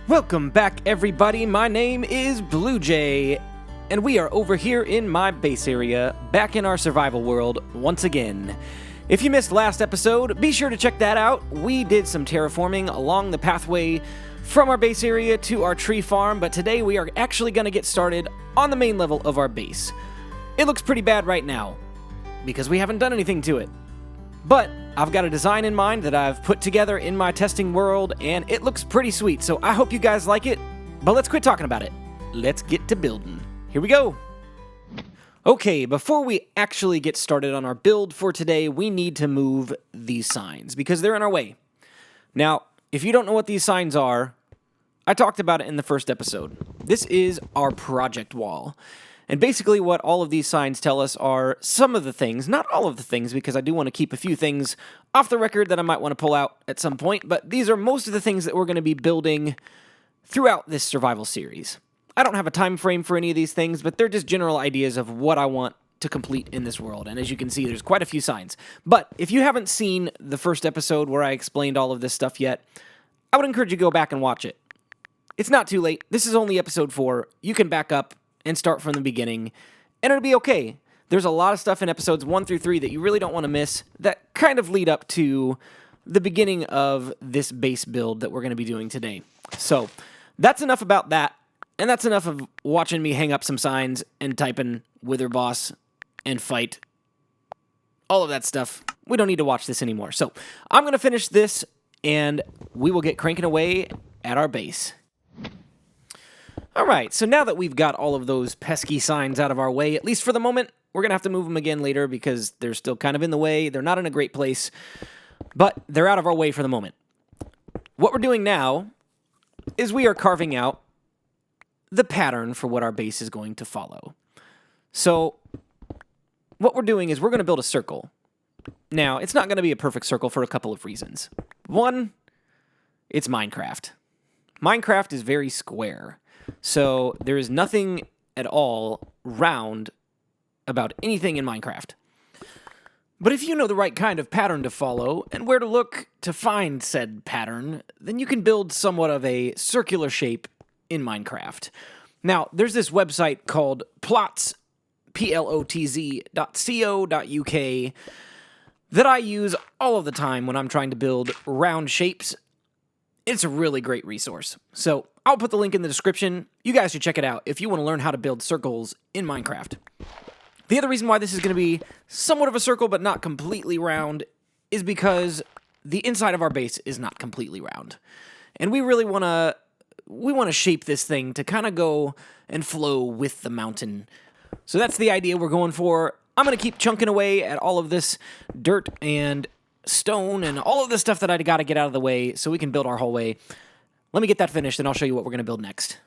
Welcome back, everybody. My name is BluJay, and we are over here in my base area, back in our survival world once again. If you missed last episode, be sure to check that out. We did some terraforming along the pathway from our base area to our tree farm, but today we are actually going to get started on the main level of our base. It looks pretty bad right now, because we haven't done anything to it. But I've got a design in mind that I've put together in my testing world, and it looks pretty sweet, so I hope you guys like it. But let's quit talking about it. Let's get to building. Here we go. Okay, before we actually get started on our build for today, we need to move these signs, because they're in our way. Now, if you don't know what these signs are, I talked about it in the first episode. This is our project wall. And basically what all of these signs tell us are some of the things, not all of the things, because I do want to keep a few things off the record that I might want to pull out at some point, but these are most of the things that we're going to be building throughout this survival series. I don't have a time frame for any of these things, but they're just general ideas of what I want to complete in this world, and as you can see, there's quite a few signs. But if you haven't seen the first episode where I explained all of this stuff yet, I would encourage you to go back and watch it. It's not too late. This is only episode 4. You can back up and start from the beginning, and it'll be okay. There's a lot of stuff in episodes 1 through 3 that you really don't want to miss that kind of lead up to the beginning of this base build that we're going to be doing today. So that's enough about that, and that's enough of watching me hang up some signs and type in Wither Boss and fight. All of that stuff. We don't need to watch this anymore. So I'm going to finish this, and we will get cranking away at our base. Alright, so now that we've got all of those pesky signs out of our way, at least for the moment, we're going to have to move them again later because they're still kind of in the way. They're not in a great place, but they're out of our way for the moment. What we're doing now is we are carving out the pattern for what our base is going to follow. So what we're doing is we're going to build a circle. Now, it's not going to be a perfect circle for a couple of reasons. One, it's Minecraft. Minecraft is very square. So there is nothing at all round about anything in Minecraft. But if you know the right kind of pattern to follow and where to look to find said pattern, then you can build somewhat of a circular shape in Minecraft. Now, there's this website called plots, plotz.co.uk, that I use all of the time when I'm trying to build round shapes. It's a really great resource. So I'll put the link in the description. You guys should check it out if you want to learn how to build circles in Minecraft. The other reason why this is going to be somewhat of a circle but not completely round is because the inside of our base is not completely round. And we really want to shape this thing to kind of go and flow with the mountain. So that's the idea we're going for. I'm going to keep chunking away at all of this dirt and stone and all of the stuff that I got to get out of the way so we can build our whole way. Let me get that finished, and I'll show you what we're going to build next.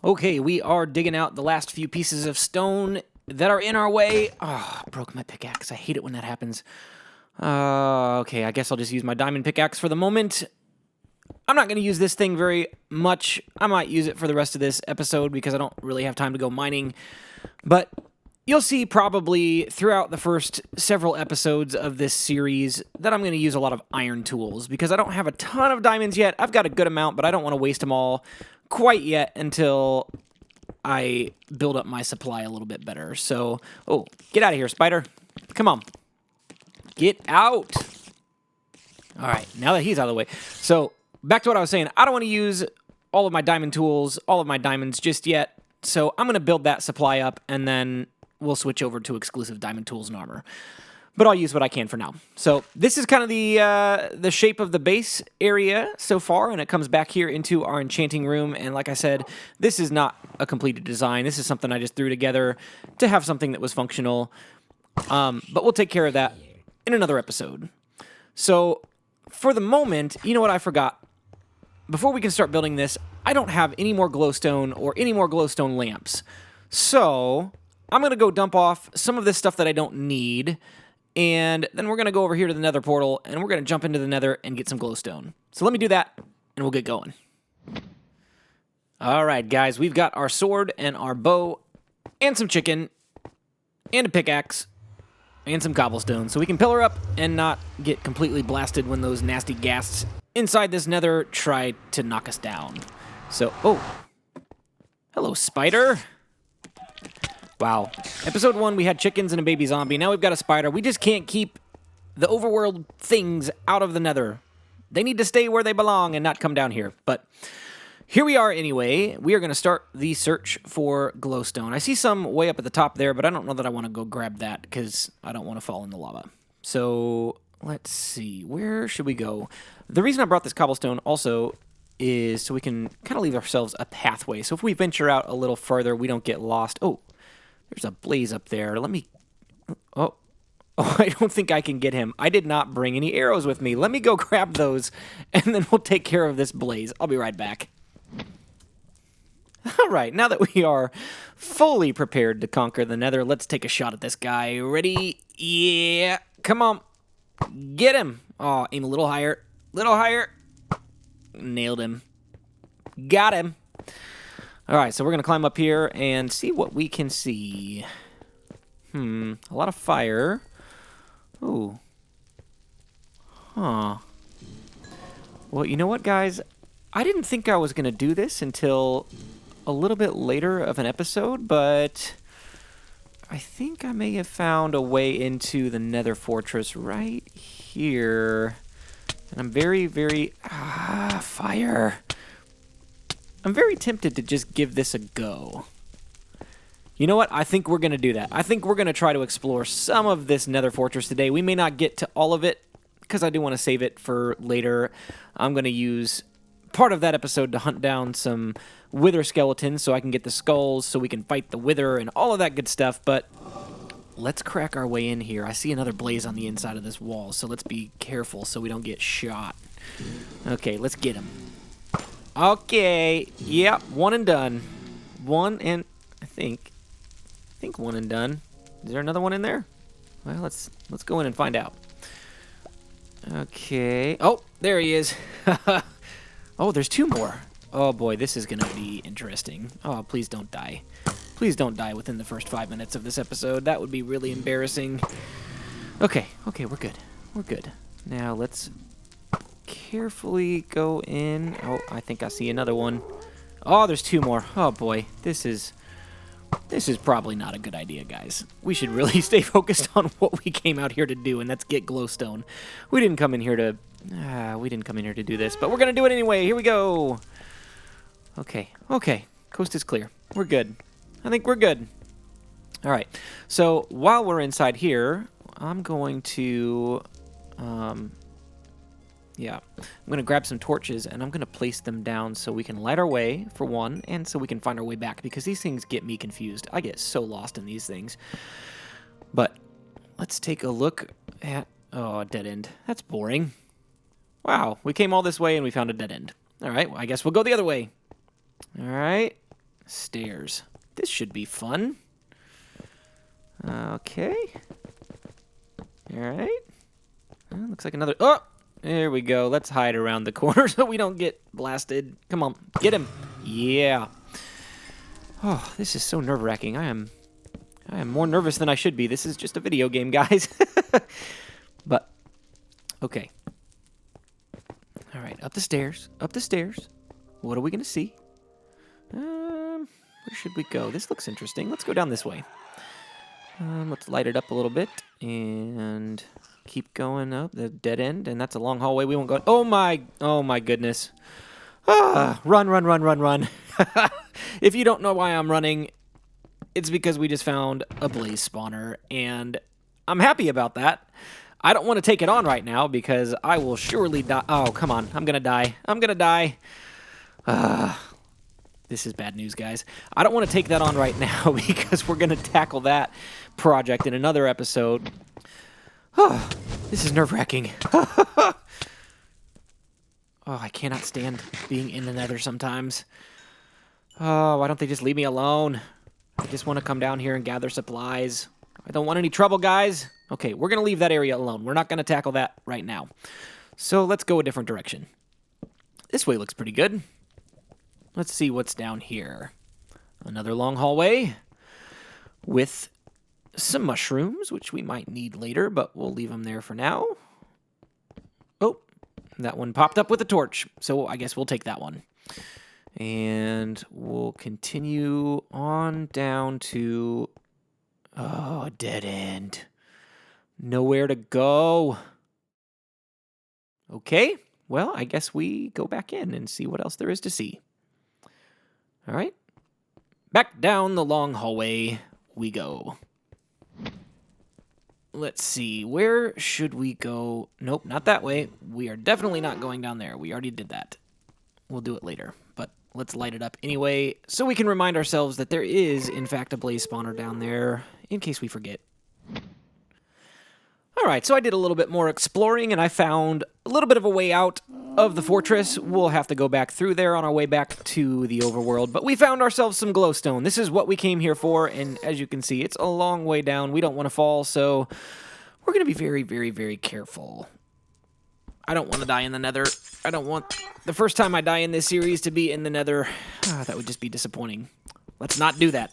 Okay, we are digging out the last few pieces of stone that are in our way. Oh, I broke my pickaxe. I hate it when that happens. Okay, I guess I'll just use my diamond pickaxe for the moment. I'm not going to use this thing very much. I might use it for the rest of this episode because I don't really have time to go mining. But you'll see probably throughout the first several episodes of this series that I'm going to use a lot of iron tools because I don't have a ton of diamonds yet. I've got a good amount, but I don't want to waste them all quite yet until I build up my supply a little bit better. So, oh, get out of here, spider. Come on. Get out. All right, now that he's out of the way. So, back to what I was saying. I don't want to use all of my diamond tools, all of my diamonds just yet. So, I'm going to build that supply up, and then we'll switch over to exclusive diamond tools and armor. But I'll use what I can for now. So this is kind of the shape of the base area so far, and it comes back here into our enchanting room. And like I said, this is not a completed design. This is something I just threw together to have something that was functional. But we'll take care of that in another episode. So for the moment, you know what I forgot? Before we can start building this, I don't have any more glowstone or any more glowstone lamps. So I'm going to go dump off some of this stuff that I don't need, and then we're going to go over here to the nether portal, and we're going to jump into the nether and get some glowstone. So let me do that, and we'll get going. All right, guys, we've got our sword and our bow and some chicken and a pickaxe and some cobblestone, so we can pillar up and not get completely blasted when those nasty ghasts inside this nether try to knock us down. So, oh. Hello, spider. Wow. Episode 1, we had chickens and a baby zombie. Now we've got a spider. We just can't keep the overworld things out of the nether. They need to stay where they belong and not come down here. But here we are anyway. We are going to start the search for glowstone. I see some way up at the top there, but I don't know that I want to go grab that because I don't want to fall in the lava. So let's see. Where should we go? The reason I brought this cobblestone also is so we can kind of leave ourselves a pathway. So if we venture out a little further, we don't get lost. Oh, there's a blaze up there. Let me... Oh, I don't think I can get him. I did not bring any arrows with me. Let me go grab those, and then we'll take care of this blaze. I'll be right back. All right, now that we are fully prepared to conquer the nether, let's take a shot at this guy. Ready? Yeah. Come on. Get him. Oh, aim a little higher. Little higher. Nailed him. Got him. All right, so we're going to climb up here and see what we can see. A lot of fire. Ooh. Huh. Well, you know what, guys? I didn't think I was going to do this until a little bit later of an episode, but I think I may have found a way into the Nether Fortress right here. And I'm very, very... fire. I'm very tempted to just give this a go. You know what? I think we're going to do that. I think we're going to try to explore some of this Nether Fortress today. We may not get to all of it, because I do want to save it for later. I'm going to use part of that episode to hunt down some wither skeletons so I can get the skulls, so we can fight the wither and all of that good stuff. But let's crack our way in here. I see another blaze on the inside of this wall, so let's be careful so we don't get shot. Okay, let's get him. Okay, yep, one and done. One and... I think one and done. Is there another one in there? Well, let's go in and find out. Okay. Oh, there he is. Oh, there's two more. Oh boy, this is gonna be interesting. Oh, please don't die. Please don't die within the first 5 minutes of this episode. That would be really embarrassing. Okay, we're good. We're good. Now let's carefully go in. Oh, I think I see another one. Oh, there's two more. Oh boy, this is probably not a good idea, guys. We should really stay focused on what we came out here to do, and that's get glowstone. We didn't come in here to do this, but we're gonna do it anyway. Here we go. Okay. Coast is clear. We're good. I think we're good. All right. So while we're inside here, I'm going to, I'm going to grab some torches, and I'm going to place them down so we can light our way, for one, and so we can find our way back, because these things get me confused. I get so lost in these things. But let's take a look at... Oh, a dead end. That's boring. Wow, we came all this way, and we found a dead end. All right, well, I guess we'll go the other way. All right. Stairs. This should be fun. Okay. All right. Looks like another... Oh! There we go. Let's hide around the corner so we don't get blasted. Come on. Get him. Yeah. Oh, this is so nerve-wracking. I am more nervous than I should be. This is just a video game, guys. But, okay. All right. Up the stairs. Up the stairs. What are we going to see? Where should we go? This looks interesting. Let's go down this way. Let's light it up a little bit and... keep going up the dead end, and that's a long hallway. We won't go. Oh my goodness! Run! If you don't know why I'm running, it's because we just found a blaze spawner, and I'm happy about that. I don't want to take it on right now because I will surely die. Oh, come on! I'm gonna die. This is bad news, guys. I don't want to take that on right now because we're gonna tackle that project in another episode. Oh, this is nerve-wracking. Oh, I cannot stand being in the nether sometimes. Oh, why don't they just leave me alone? I just want to come down here and gather supplies. I don't want any trouble, guys. Okay, we're going to leave that area alone. We're not going to tackle that right now. So let's go a different direction. This way looks pretty good. Let's see what's down here. Another long hallway with some mushrooms, which we might need later, but we'll leave them there for now. Oh, That one popped up with a torch, so I guess we'll take that one. And we'll continue on down to... Oh, dead end. Nowhere to go. Okay, well, I guess we go back in and see what else there is to see. All right. Back down the long hallway we go. Let's see, where should we go? Nope, not that way. We are definitely not going down there. We already did that. We'll do it later, but let's light it up anyway so we can remind ourselves that there is, in fact, a blaze spawner down there in case we forget. All right, so I did a little bit more exploring, and I found a little bit of a way out of the fortress. We'll have to go back through there on our way back to the overworld, but we found ourselves some glowstone. This is what we came here for, and as you can see, it's a long way down. We don't want to fall, so we're going to be very, very, very careful. I don't want to die in the nether. I don't want the first time I die in this series to be in the nether. That would just be disappointing. Let's not do that.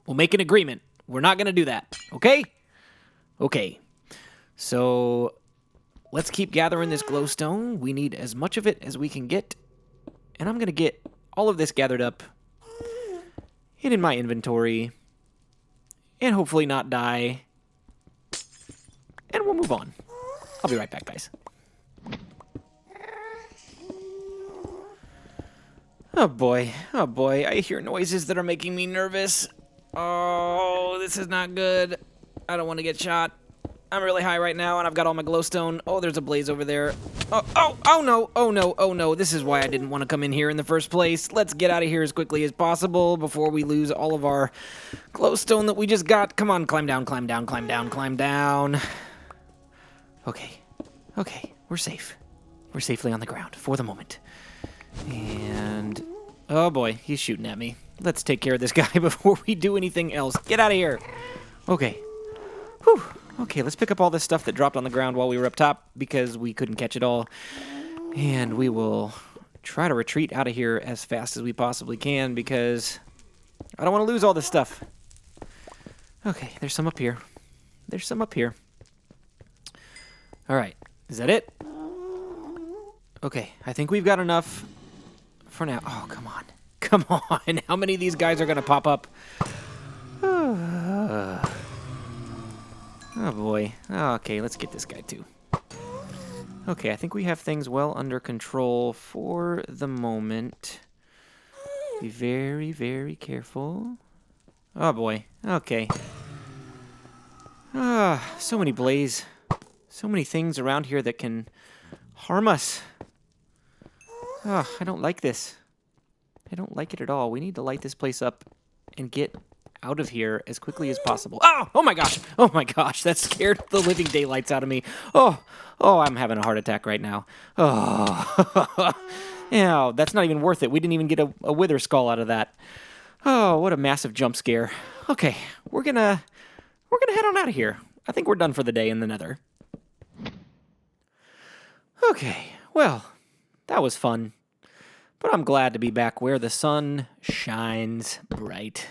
We'll make an agreement. We're not going to do that, okay? Okay. So let's keep gathering this glowstone. We need as much of it as we can get. And I'm going to get all of this gathered up and in my inventory. And hopefully not die. And we'll move on. I'll be right back, guys. Oh boy, I hear noises that are making me nervous. Oh, this is not good. I don't want to get shot. I'm really high right now, and I've got all my glowstone. Oh, there's a blaze over there. Oh no. This is why I didn't want to come in here in the first place. Let's get out of here as quickly as possible before we lose all of our glowstone that we just got. Come on, climb down. Okay, we're safe. We're safely on the ground for the moment. And, oh boy, he's shooting at me. Let's take care of this guy before we do anything else. Get out of here. Okay. Whew. Okay, let's pick up all this stuff that dropped on the ground while we were up top because we couldn't catch it all. And we will try to retreat out of here as fast as we possibly can because I don't want to lose all this stuff. Okay, there's some up here. All right, is that it? Okay, I think we've got enough for now. Oh, come on. How many of these guys are going to pop up? Oh boy. Okay, let's get this guy too. Okay, I think we have things well under control for the moment. Be very, very careful. Oh boy. Okay. So many blaze. So many things around here that can harm us. I don't like this. I don't like it at all. We need to light this place up and get out of here as quickly as possible. Oh my gosh, that scared the living daylights out of me. Oh, I'm having a heart attack right now. Yeah, that's not even worth it. We didn't even get a wither skull out of that. Oh, what a massive jump scare. Okay, we're gonna head on out of here. I think we're done for the day in the nether. Okay, well, that was fun. But I'm glad to be back where the sun shines bright.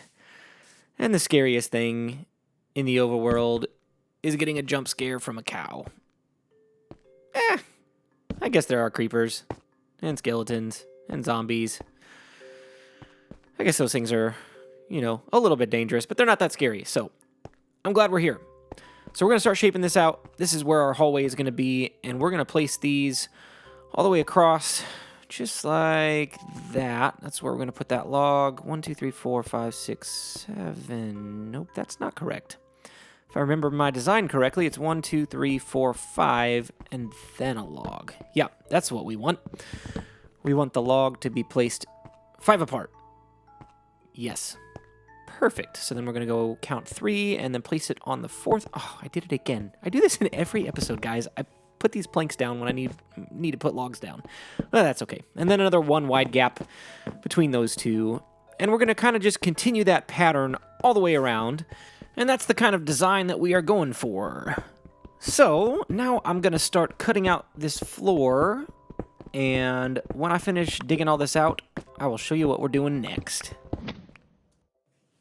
And the scariest thing in the overworld is getting a jump scare from a cow. I guess there are creepers and skeletons and zombies. I guess those things are, a little bit dangerous, but they're not that scary. So I'm glad we're here. So we're going to start shaping this out. This is where our hallway is going to be, and we're going to place these all the way across, just like that. That's where we're going to put that log. 1, 2, 3, 4, 5, 6, 7. Nope, that's not correct. If I remember my design correctly, it's 1, 2, 3, 4, 5, and then a log. Yeah, that's what we want. We want the log to be placed 5 apart. Yes. Perfect. So then we're going to go count 3 and then place it on the 4th. Oh, I did it again. I do this in every episode, guys. I put these planks down when I need to put logs down. Well, that's okay. And then another 1 wide gap between those two. And we're going to kind of just continue that pattern all the way around. And that's the kind of design that we are going for. So now I'm going to start cutting out this floor. And when I finish digging all this out, I will show you what we're doing next.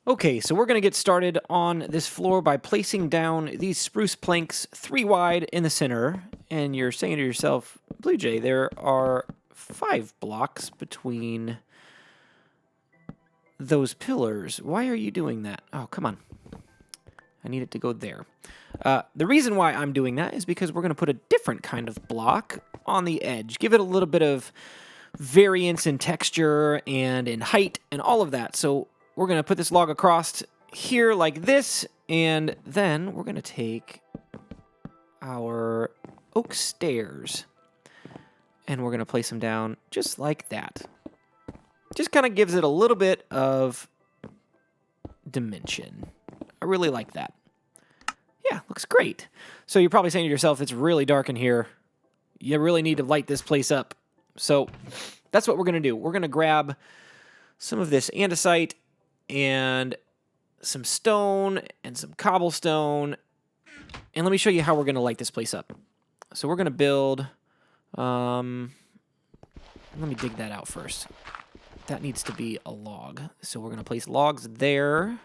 Okay, so we're going to get started on this floor by placing down these spruce planks 3 wide in the center. And you're saying to yourself, BluJay, there are 5 blocks between those pillars. Why are you doing that? Oh, come on. I need it to go there. The reason why I'm doing that is because we're going to put a different kind of block on the edge. Give it a little bit of variance in texture and in height and all of that. So we're going to put this log across here like this, and then we're going to take our oak stairs and we're going to place them down just like that. Just kind of gives it a little bit of dimension. I really like that. Yeah, looks great. So you're probably saying to yourself, it's really dark in here. You really need to light this place up. So that's what we're going to do. We're going to grab some of this andesite and some stone and some cobblestone. And let me show you how we're going to light this place up. So we're going to build... let me dig that out first. That needs to be a log. So we're going to place logs there.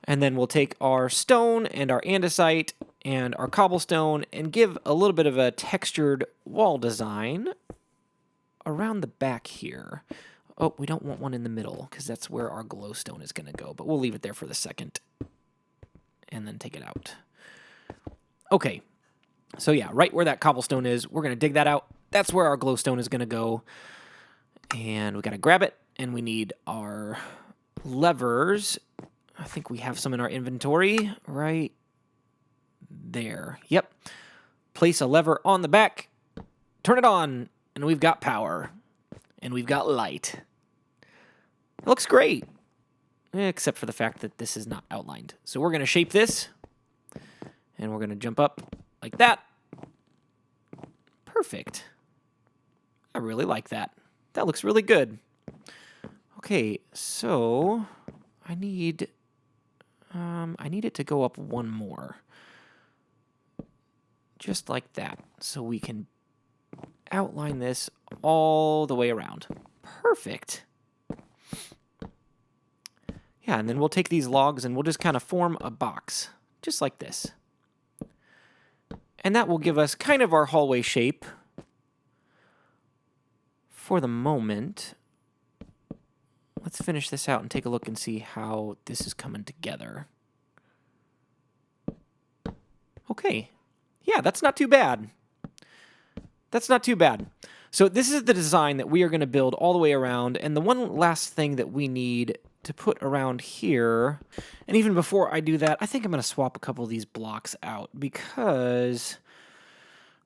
And then we'll take our stone and our andesite and our cobblestone and give a little bit of a textured wall design around the back here. Oh, we don't want one in the middle because that's where our glowstone is going to go. But we'll leave it there for the second and then take it out. Okay. So yeah, right where that cobblestone is, we're going to dig that out. That's where our glowstone is going to go. And we got to grab it, and we need our levers. I think we have some in our inventory right there. Yep. Place a lever on the back, turn it on, and we've got power. And we've got light. It looks great. Except for the fact that this is not outlined. So we're going to shape this, and we're going to jump up like that. Perfect. I really like that. That looks really good. Okay, so I need it to go up one more. Just like that. So we can outline this all the way around. Perfect. Yeah, and then we'll take these logs and we'll just kind of form a box. Just like this. And that will give us kind of our hallway shape. For the moment, let's finish this out and take a look and see how this is coming together. Okay. Yeah, that's not too bad. That's not too bad. So this is the design that we are going to build all the way around. And the one last thing that we need to put around here, and even before I do that, I think I'm going to swap a couple of these blocks out because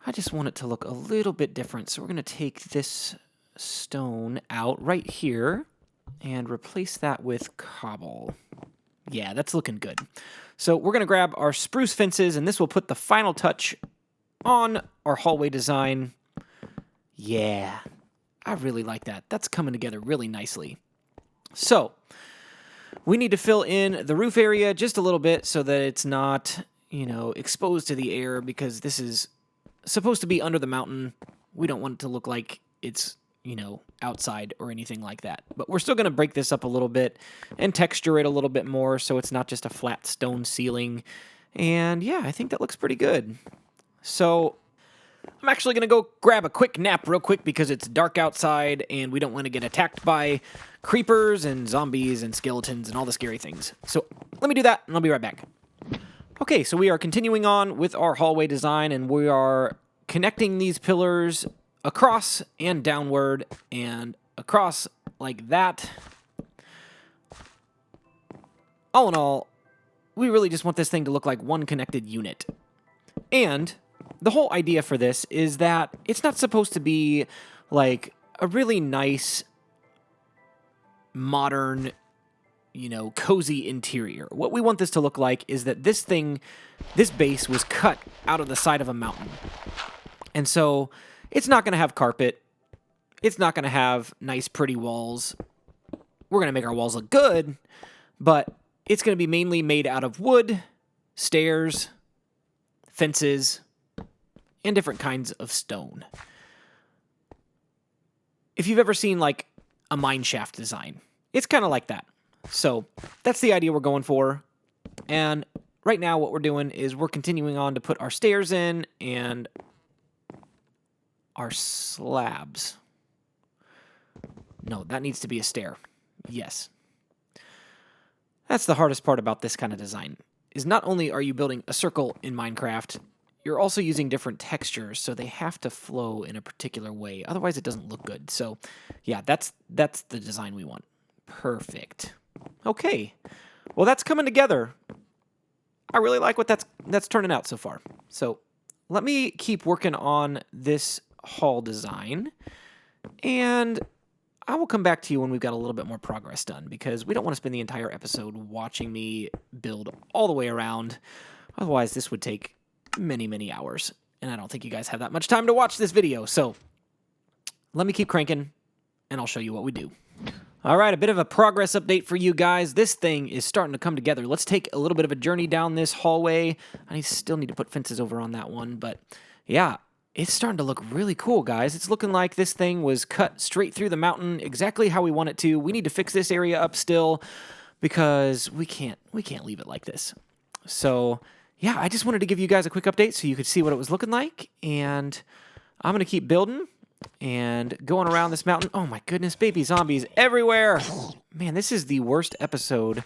I just want it to look a little bit different. So we're going to take this stone out right here and replace that with cobble. Yeah, that's looking good. So we're going to grab our spruce fences, and this will put the final touch on our hallway design. Yeah, I really like that. That's coming together really nicely. So we need to fill in the roof area just a little bit so that it's not, exposed to the air because this is supposed to be under the mountain. We don't want it to look like it's outside or anything like that. But we're still going to break this up a little bit and texture it a little bit more so it's not just a flat stone ceiling. And yeah, I think that looks pretty good. So I'm actually going to go grab a quick nap real quick because it's dark outside and we don't want to get attacked by creepers and zombies and skeletons and all the scary things. So let me do that and I'll be right back. Okay, so we are continuing on with our hallway design and we are connecting these pillars across and downward and across like that. All in all, we really just want this thing to look like one connected unit. And the whole idea for this is that it's not supposed to be like a really nice, modern, cozy interior. What we want this to look like is that this base was cut out of the side of a mountain. And so it's not going to have carpet. It's not going to have nice, pretty walls. We're going to make our walls look good, but it's going to be mainly made out of wood, stairs, fences, and different kinds of stone. If you've ever seen, like, a mine shaft design, it's kind of like that. So that's the idea we're going for. And right now what we're doing is we're continuing on to put our stairs in and our slabs. No, that needs to be a stair. Yes. That's the hardest part about this kind of design, is not only are you building a circle in Minecraft, you're also using different textures, so they have to flow in a particular way. Otherwise, it doesn't look good. So, yeah, that's the design we want. Perfect. Okay. Well, that's coming together. I really like what that's turning out so far. So, let me keep working on this hall design, and I will come back to you when we've got a little bit more progress done, because we don't want to spend the entire episode watching me build all the way around. Otherwise, this would take many, many hours, and I don't think you guys have that much time to watch this video. So let me keep cranking, and I'll show you what we do. All right, a bit of a progress update for you guys. This thing is starting to come together. Let's take a little bit of a journey down this hallway. I still need to put fences over on that one, but yeah, it's starting to look really cool, guys. It's looking like this thing was cut straight through the mountain exactly how we want it to. We need to fix this area up still because we can't leave it like this. So yeah, I just wanted to give you guys a quick update so you could see what it was looking like, and I'm going to keep building and going around this mountain. Oh my goodness, baby zombies everywhere. Man, this is the worst episode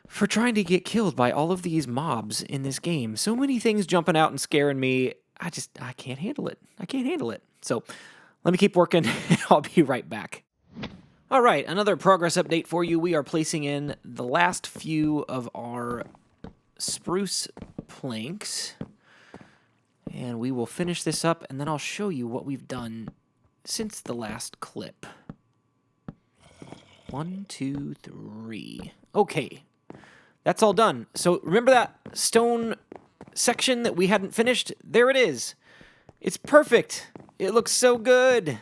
for trying to get killed by all of these mobs in this game. So many things jumping out and scaring me. I can't handle it. I can't handle it. So let me keep working, and I'll be right back. All right, another progress update for you. We are placing in the last few of our spruce planks, and we will finish this up, and then I'll show you what we've done since the last clip. 1, 2, 3. Okay, that's all done. So remember that stone section that we hadn't finished? There it is. It's perfect. It looks so good.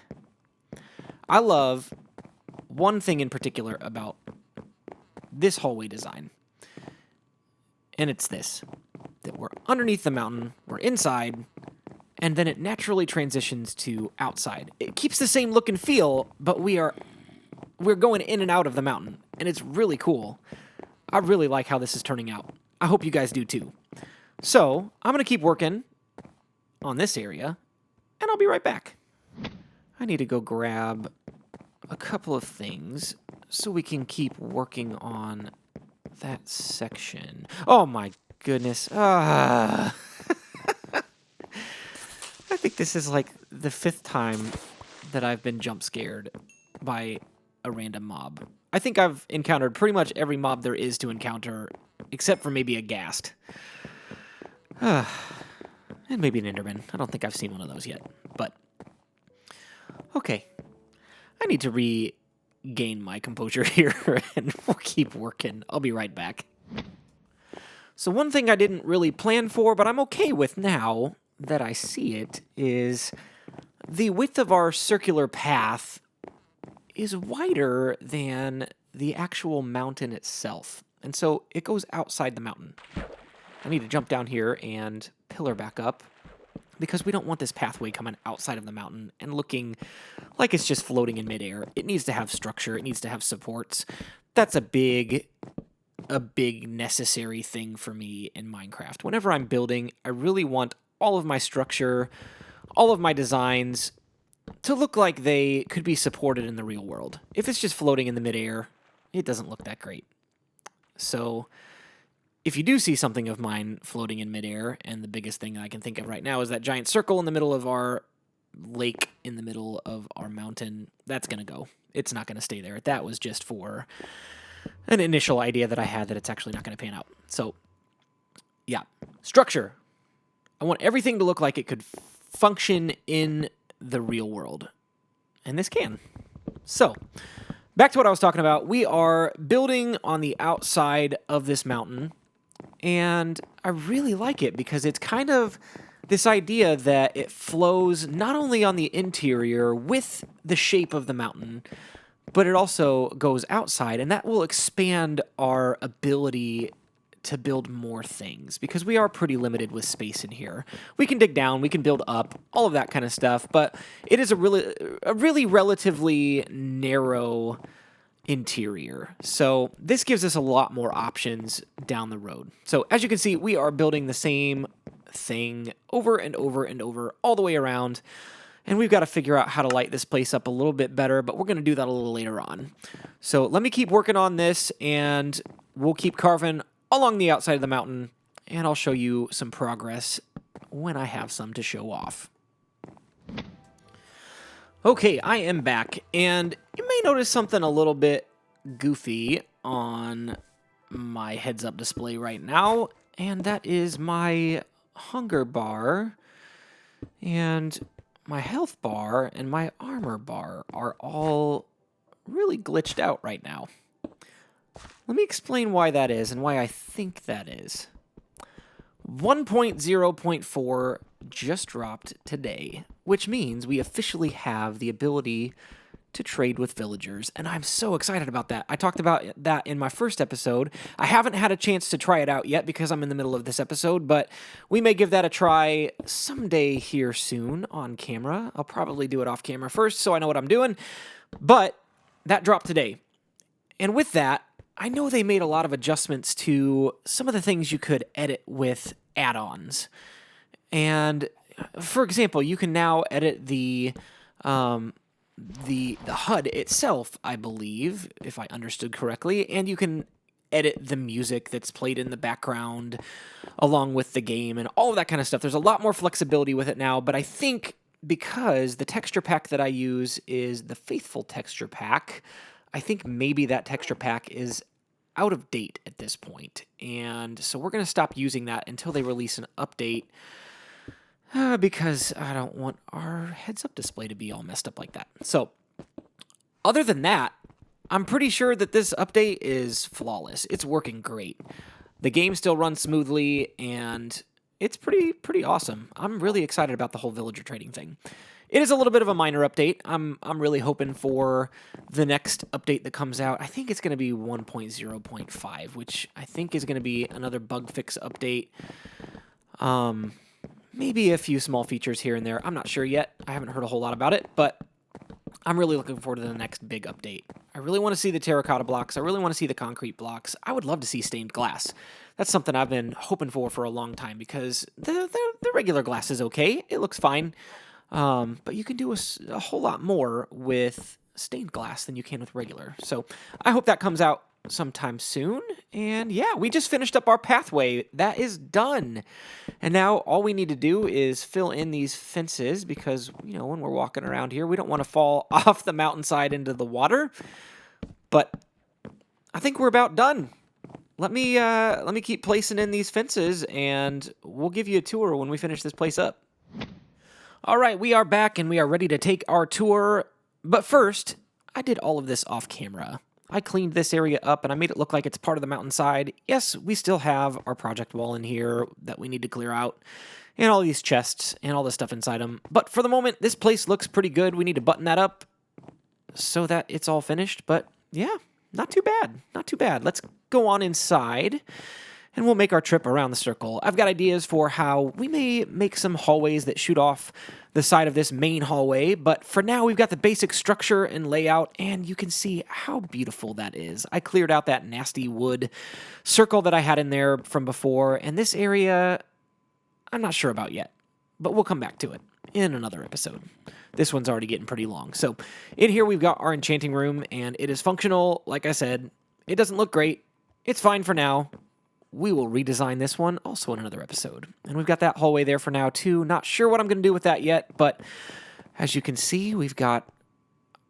I love one thing in particular about this hallway design, and it's this, that we're underneath the mountain, we're inside, and then it naturally transitions to outside. It keeps the same look and feel, but we're going in and out of the mountain, and it's really cool. I really like how this is turning out. I hope you guys do too. So I'm going to keep working on this area, and I'll be right back. I need to go grab a couple of things so we can keep working on that section. Oh my goodness. I think this is like the 5th time that I've been jump scared by a random mob. I think I've encountered pretty much every mob there is to encounter, except for maybe a ghast. And maybe an Enderman. I don't think I've seen one of those yet. But, okay. I need to regain my composure here, and we'll keep working. I'll be right back. So one thing I didn't really plan for, but I'm okay with now that I see it, is the width of our circular path is wider than the actual mountain itself. And so it goes outside the mountain. I need to jump down here and pillar back up, because we don't want this pathway coming outside of the mountain and looking like it's just floating in midair. It needs to have structure. It needs to have supports. That's a big necessary thing for me in Minecraft. Whenever I'm building, I really want all of my structure, all of my designs to look like they could be supported in the real world. If it's just floating in the midair, it doesn't look that great. So if you do see something of mine floating in midair, and the biggest thing I can think of right now is that giant circle in the middle of our lake, in the middle of our mountain, that's going to go. It's not going to stay there. That was just for an initial idea that I had that it's actually not going to pan out. So, yeah. Structure. I want everything to look like it could function in the real world. And this can. So, back to what I was talking about. We are building on the outside of this mountain, and I really like it because it's kind of this idea that it flows not only on the interior with the shape of the mountain, but it also goes outside, and that will expand our ability to build more things, because we are pretty limited with space in here. We can dig down, we can build up, all of that kind of stuff, but it is a really relatively narrow interior. So this gives us a lot more options down the road. So as you can see, we are building the same thing over and over and over all the way around. And we've got to figure out how to light this place up a little bit better, but we're going to do that a little later on. So let me keep working on this, and we'll keep carving along the outside of the mountain, and I'll show you some progress when I have some to show off. Okay, I am back, and you may notice something a little bit goofy on my heads-up display right now, and that is my hunger bar and my health bar and my armor bar are all really glitched out right now. Let me explain why that is and why I think that is. 1.0.4 just dropped today, which means we officially have the ability to trade with villagers, and I'm so excited about that. I talked about that in my first episode. I haven't had a chance to try it out yet because I'm in the middle of this episode, but we may give that a try someday here soon on camera. I'll probably do it off camera first so I know what I'm doing, but that dropped today. And with that, I know they made a lot of adjustments to some of the things you could edit with add-ons. And for example, you can now edit the HUD itself, I believe, if I understood correctly, and you can edit the music that's played in the background along with the game and all of that kind of stuff. There's a lot more flexibility with it now, but I think because the texture pack that I use is the Faithful texture pack, I think maybe that texture pack is out of date at this point, and so we're going to stop using that until they release an update, because I don't want our heads-up display to be all messed up like that. So, other than that, I'm pretty sure that this update is flawless. It's working great. The game still runs smoothly, and it's pretty awesome. I'm really excited about the whole villager trading thing. It is a little bit of a minor update. I'm really hoping for the next update that comes out. I think it's going to be 1.0.5, which I think is going to be another bug fix update. Maybe a few small features here and there. I'm not sure yet. I haven't heard a whole lot about it, but I'm really looking forward to the next big update. I really want to see the terracotta blocks. I really want to see the concrete blocks. I would love to see stained glass. That's something I've been hoping for a long time because the regular glass is okay. It looks fine. But you can do a whole lot more with stained glass than you can with regular. So I hope that comes out sometime soon. And yeah, we just finished up our pathway. That is done. And now all we need to do is fill in these fences because, you know, when we're walking around here, we don't want to fall off the mountainside into the water. But I think we're about done. Let me keep placing in these fences and we'll give you a tour when we finish this place up. All right, we are back and we are ready to take our tour. But first, I did all of this off camera. I cleaned this area up and I made it look like it's part of the mountainside. Yes, we still have our project wall in here that we need to clear out, and all these chests and all the stuff inside them. But for the moment, this place looks pretty good. We need to button that up so that it's all finished. But yeah, not too bad. Not too bad. Let's go on inside and we'll make our trip around the circle. I've got ideas for how we may make some hallways that shoot off the side of this main hallway, but for now we've got the basic structure and layout, and you can see how beautiful that is. I cleared out that nasty wood circle that I had in there from before, and this area I'm not sure about yet, but we'll come back to it in another episode. This one's already getting pretty long. So in here we've got our enchanting room, and it is functional. Like I said, it doesn't look great. It's fine for now. We will redesign this one also in another episode. And we've got that hallway there for now too. Not sure what I'm going to do with that yet, but as you can see, we've got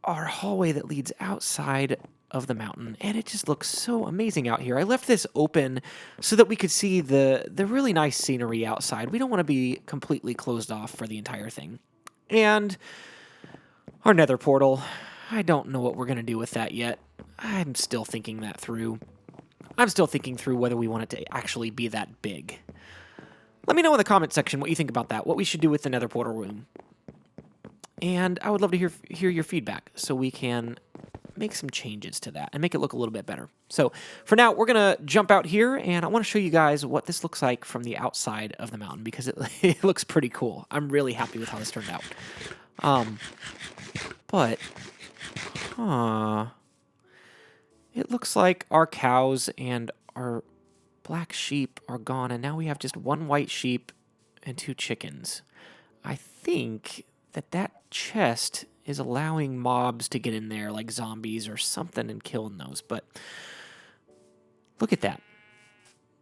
our hallway that leads outside of the mountain, and it just looks so amazing out here. I left this open so that we could see the really nice scenery outside. We don't want to be completely closed off for the entire thing. And our nether portal, I don't know what we're going to do with that yet. I'm still thinking that through. I'm still thinking through whether we want it to actually be that big. Let me know in the comment section what you think about that, what we should do with the nether portal room. And I would love to hear your feedback so we can make some changes to that and make it look a little bit better. So for now, we're going to jump out here, and I want to show you guys what this looks like from the outside of the mountain because it looks pretty cool. I'm really happy with how this turned out. It looks like our cows and our black sheep are gone, and now we have just one white sheep and 2 chickens. I think that that chest is allowing mobs to get in there, like zombies or something, and killing those. But look at that.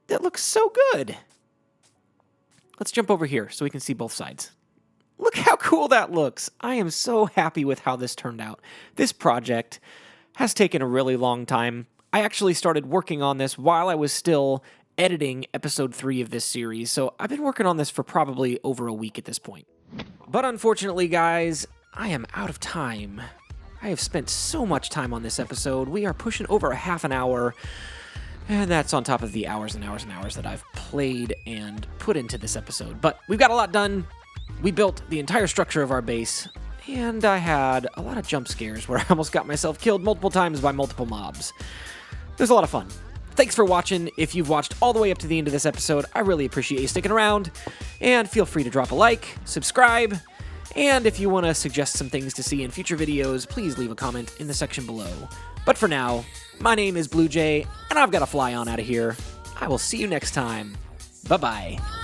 That looks so good. Let's jump over here so we can see both sides. Look how cool that looks. I am so happy with how this turned out. This project has taken a really long time. I actually started working on this while I was still editing episode 3 of this series, so I've been working on this for probably over a week at this point. But unfortunately, guys, I am out of time. I have spent so much time on this episode. We are pushing over a half an hour, and that's on top of the hours and hours and hours that I've played and put into this episode. But we've got a lot done. We built the entire structure of our base, and I had a lot of jump scares where I almost got myself killed multiple times by multiple mobs. It was a lot of fun. Thanks for watching. If you've watched all the way up to the end of this episode, I really appreciate you sticking around, and feel free to drop a like, subscribe, and if you want to suggest some things to see in future videos, please leave a comment in the section below. But for now, my name is BluJay, and I've got to fly on out of here. I will see you next time. Bye-bye.